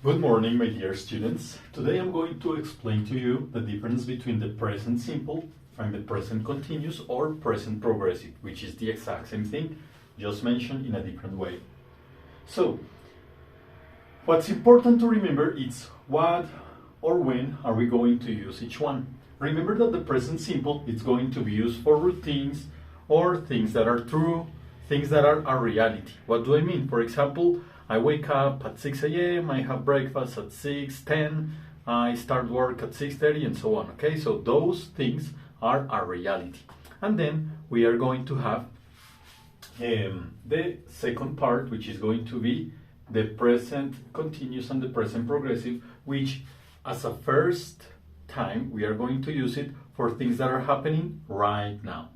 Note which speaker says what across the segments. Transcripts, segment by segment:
Speaker 1: Good morning, my dear students. Today I'm going to explain to you the difference between the present simple and the present continuous or present progressive, which is the exact same thing, just mentioned in a different way. So, what's important to remember is what or when are we going to use each one. Remember that the present simple is going to be used for routines or things that are true, things that are a reality. What do I mean? For example, I wake up at 6 a.m., I have breakfast at 6:10, I start work at 6:30 and so on, okay? So those things are a reality. And then we are going to have the second part, which is going to be the present continuous and the present progressive, which as a first time we are going to use it for things that are happening right now.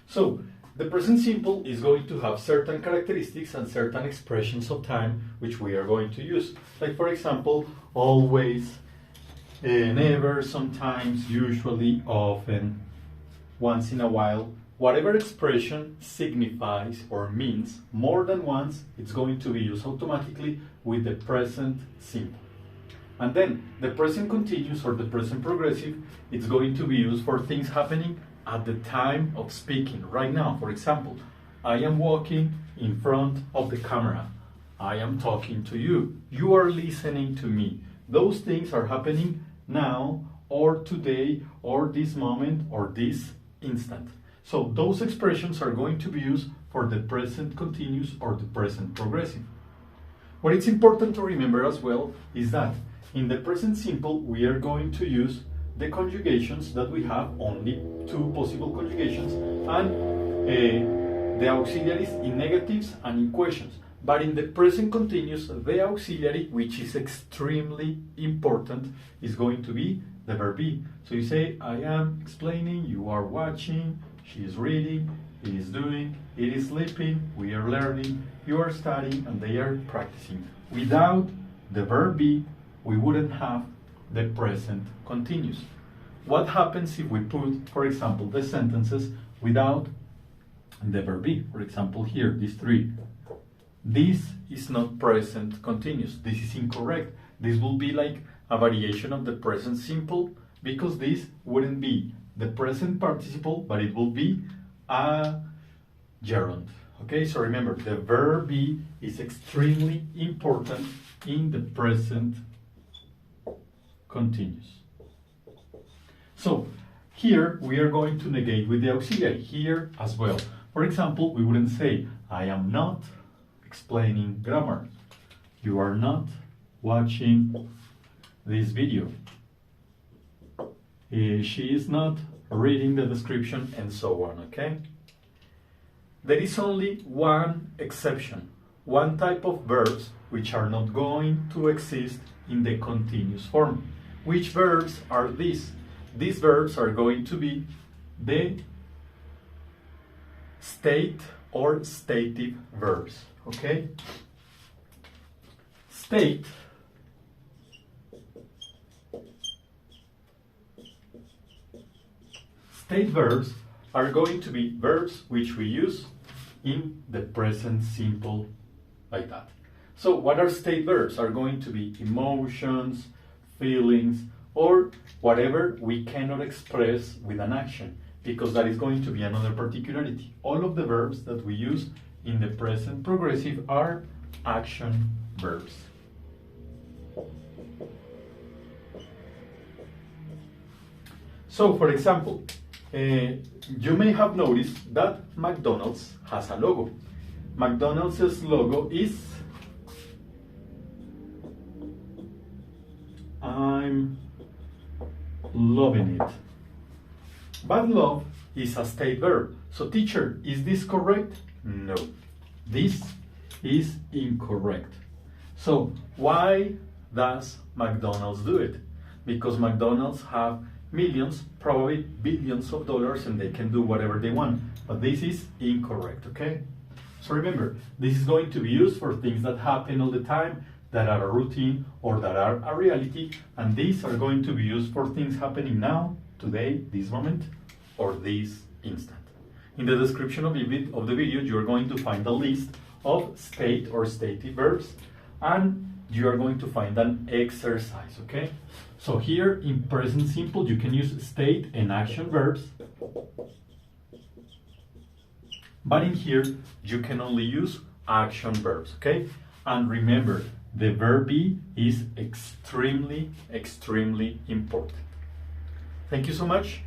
Speaker 1: So the present simple is going to have certain characteristics and certain expressions of time which we are going to use. Like for example, always, never, sometimes, usually, often, once in a while. Whatever expression signifies or means more than once, it's going to be used automatically with the present simple. And then the present continuous or the present progressive, it's going to be used for things happening at the time of speaking, right now. For example, I am walking in front of the camera. I am talking to you. You are listening to me. Those things are happening now or today or this moment or this instant. So those expressions are going to be used for the present continuous or the present progressive. What is important to remember as well is that in the present simple we are going to use the conjugations that we have, only two possible conjugations, and the auxiliaries in negatives and in questions. But in the present continuous, the auxiliary, which is extremely important, is going to be the verb be. So you say, I am explaining, you are watching, she is reading, he is doing, it is sleeping, we are learning, you are studying, and they are practicing. Without the verb be, we wouldn't have the present continuous. What happens if we put, for example, the sentences without the verb be? For example, here, these three. This is not present continuous. This is incorrect. This will be like a variation of the present simple because this wouldn't be the present participle, but it will be a gerund. Okay, so remember, the verb be is extremely important in the present continuous. So here we are going to negate with the auxiliary, here as well. For example, we wouldn't say, I am not explaining grammar. You are not watching this video. She is not reading the description, and so on, okay? There is only one exception, one type of verbs which are not going to exist in the continuous form. Which verbs are these? These verbs are going to be the state or stative verbs, okay? State verbs are going to be verbs which we use in the present simple, like that. So what are state verbs? Are going to be emotions, feelings, or whatever we cannot express with an action, because that is going to be another particularity. All of the verbs that we use in the present progressive are action verbs. So, for example, you may have noticed that McDonald's has a logo. McDonald's logo is I'm loving it. But love is a state verb. So teacher, is this correct? No. This is incorrect. So why does McDonald's do it? Because McDonald's have millions, probably billions of dollars, and they can do whatever they want. But this is incorrect, okay? So remember, this is going to be used for things that happen all the time, that are a routine or that are a reality, and these are going to be used for things happening now, today, this moment, or this instant. In the description of the video, you are going to find a list of state or stative verbs, and you are going to find an exercise, okay? So here in present simple, you can use state and action verbs. But in here, you can only use action verbs, okay? And remember, the verb be is extremely, extremely important. Thank you so much.